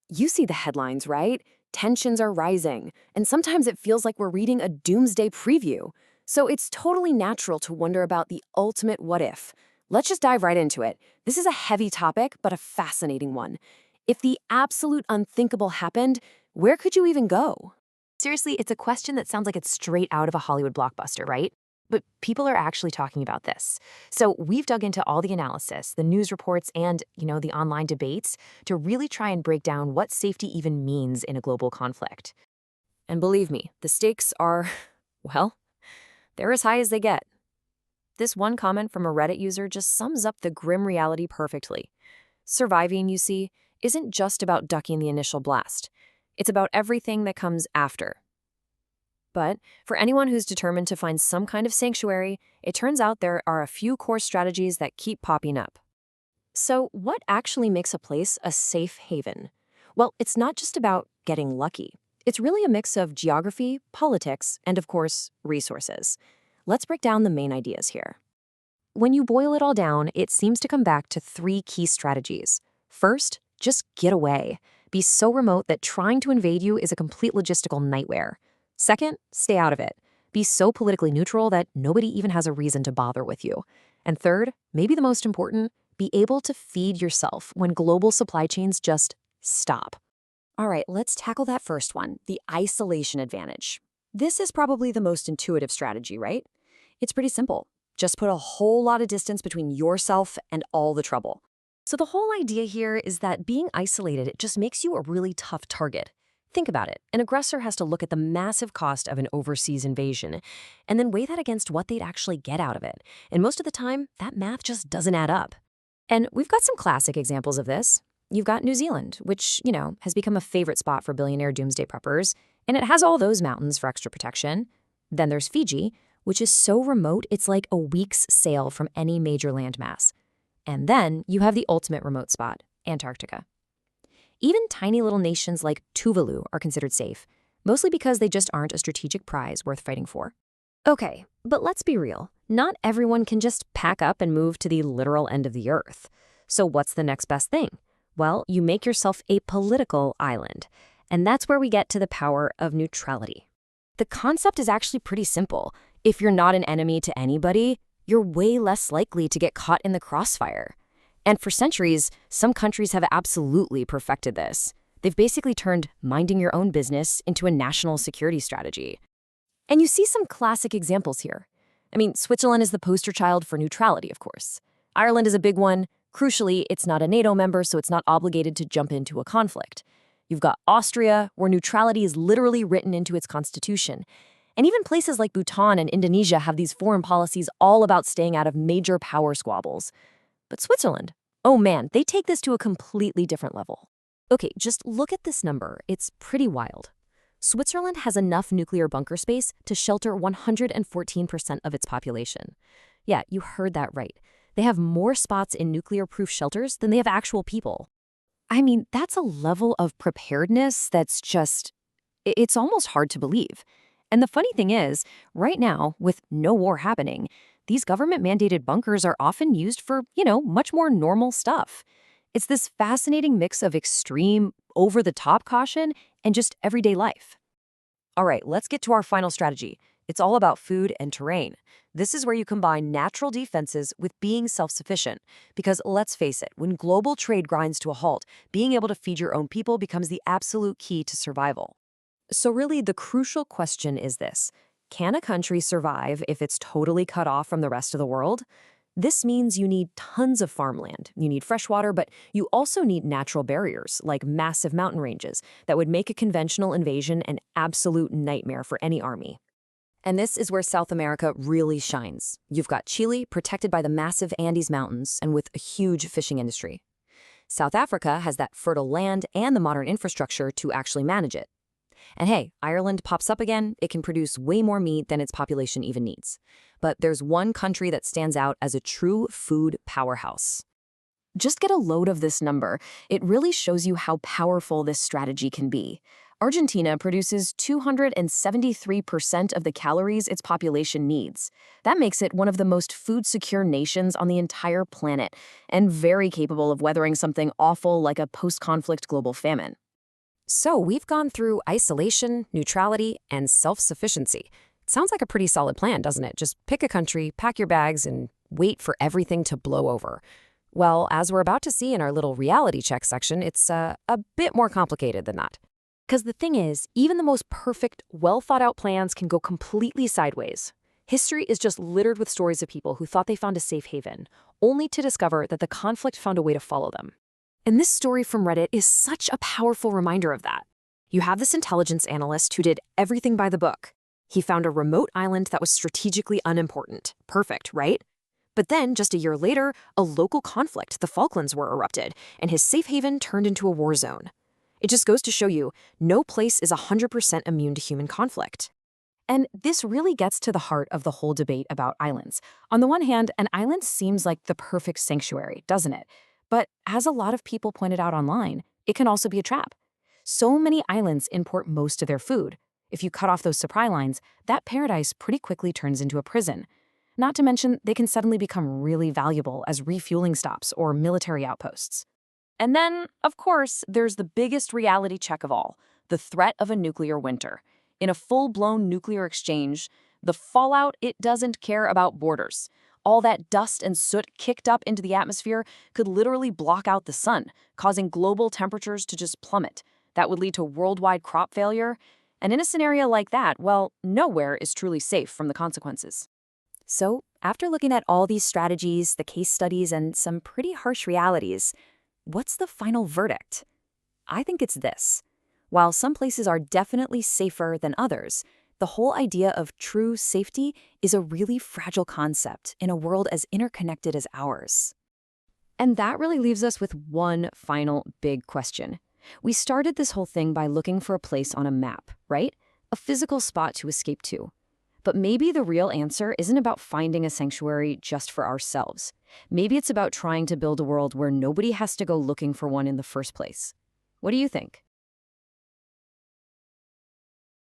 You see the headlines, right? Tensions are rising, and sometimes it feels like we're reading a doomsday preview. So it's totally natural to wonder about the ultimate what if. Let's just dive right into it. This is a heavy topic, but a fascinating one. If the absolute unthinkable happened, where could you even go? Seriously, it's a question that sounds like it's straight out of a Hollywood blockbuster, right? But people are actually talking about this. So we've dug into all the analysis, the news reports, and, the online debates to really try and break down what safety even means in a global conflict. And believe me, the stakes are, well, they're as high as they get. This one comment from a Reddit user just sums up the grim reality perfectly. Surviving, you see, isn't just about ducking the initial blast. It's about everything that comes after. But for anyone who's determined to find some kind of sanctuary, it turns out there are a few core strategies that keep popping up. So what actually makes a place a safe haven? Well, it's not just about getting lucky. It's really a mix of geography, politics, and of course, resources. Let's break down the main ideas here. When you boil it all down, it seems to come back to three key strategies. First, just get away. Be so remote that trying to invade you is a complete logistical nightmare. Second, stay out of it. Be so politically neutral that nobody even has a reason to bother with you. And third, maybe the most important, be able to feed yourself when global supply chains just stop. All right, let's tackle that first one, the isolation advantage. This is probably the most intuitive strategy, right? It's pretty simple. Just put a whole lot of distance between yourself and all the trouble. So the whole idea here is that being isolated, it just makes you a really tough target. Think about it. An aggressor has to look at the massive cost of an overseas invasion and then weigh that against what they'd actually get out of it. And most of the time, that math just doesn't add up. And we've got some classic examples of this. You've got New Zealand, which, has become a favorite spot for billionaire doomsday preppers, and it has all those mountains for extra protection. Then there's Fiji, which is so remote it's like a week's sail from any major landmass. And then you have the ultimate remote spot, Antarctica. Even tiny little nations like Tuvalu are considered safe, mostly because they just aren't a strategic prize worth fighting for. Okay, but let's be real. Not everyone can just pack up and move to the literal end of the earth. So what's the next best thing? Well, you make yourself a political island. And that's where we get to the power of neutrality. The concept is actually pretty simple. If you're not an enemy to anybody, you're way less likely to get caught in the crossfire. And for centuries, some countries have absolutely perfected this. They've basically turned minding your own business into a national security strategy. And you see some classic examples here. Switzerland is the poster child for neutrality, of course. Ireland is a big one. Crucially, it's not a NATO member, so it's not obligated to jump into a conflict. You've got Austria, where neutrality is literally written into its constitution. And even places like Bhutan and Indonesia have these foreign policies all about staying out of major power squabbles. But Switzerland, oh man, they take this to a completely different level. Okay, just look at this number. It's pretty wild. Switzerland has enough nuclear bunker space to shelter 114% of its population. Yeah, you heard that right. They have more spots in nuclear-proof shelters than they have actual people. That's a level of preparedness that's just, it's almost hard to believe. And the funny thing is, right now, with no war happening, these government-mandated bunkers are often used for, much more normal stuff. It's this fascinating mix of extreme, over-the-top caution and just everyday life. All right, let's get to our final strategy. It's all about food and terrain. This is where you combine natural defenses with being self-sufficient. Because let's face it, when global trade grinds to a halt, being able to feed your own people becomes the absolute key to survival. So really, the crucial question is this. Can a country survive if it's totally cut off from the rest of the world? This means you need tons of farmland. You need fresh water, but you also need natural barriers, like massive mountain ranges, that would make a conventional invasion an absolute nightmare for any army. And this is where South America really shines. You've got Chile, protected by the massive Andes Mountains and with a huge fishing industry. South Africa has that fertile land and the modern infrastructure to actually manage it. And hey, Ireland pops up again. It can produce way more meat than its population even needs. But there's one country that stands out as a true food powerhouse. Just get a load of this number. It really shows you how powerful this strategy can be. Argentina produces 273% of the calories its population needs. That makes it one of the most food-secure nations on the entire planet, and very capable of weathering something awful like a post-conflict global famine. So we've gone through isolation, neutrality, and self-sufficiency. Sounds like a pretty solid plan, doesn't it? Just pick a country, pack your bags, and wait for everything to blow over. Well, as we're about to see in our little reality check section, it's a bit more complicated than that. Because the thing is, even the most perfect, well-thought-out plans can go completely sideways. History is just littered with stories of people who thought they found a safe haven, only to discover that the conflict found a way to follow them. And this story from Reddit is such a powerful reminder of that. You have this intelligence analyst who did everything by the book. He found a remote island that was strategically unimportant. Perfect, right? But then, just a year later, a local conflict, the Falklands, were erupted, and his safe haven turned into a war zone. It just goes to show you, no place is 100% immune to human conflict. And this really gets to the heart of the whole debate about islands. On the one hand, an island seems like the perfect sanctuary, doesn't it? But as a lot of people pointed out online, it can also be a trap. So many islands import most of their food. If you cut off those supply lines, that paradise pretty quickly turns into a prison. Not to mention, they can suddenly become really valuable as refueling stops or military outposts. And then, of course, there's the biggest reality check of all, the threat of a nuclear winter. In a full-blown nuclear exchange, the fallout, it doesn't care about borders. All that dust and soot kicked up into the atmosphere could literally block out the sun, causing global temperatures to just plummet. That would lead to worldwide crop failure. And in a scenario like that, well, nowhere is truly safe from the consequences. So, after looking at all these strategies, the case studies, and some pretty harsh realities, what's the final verdict? I think it's this. While some places are definitely safer than others, the whole idea of true safety is a really fragile concept in a world as interconnected as ours. And that really leaves us with one final big question. We started this whole thing by looking for a place on a map, right? A physical spot to escape to. But maybe the real answer isn't about finding a sanctuary just for ourselves. Maybe it's about trying to build a world where nobody has to go looking for one in the first place. What do you think?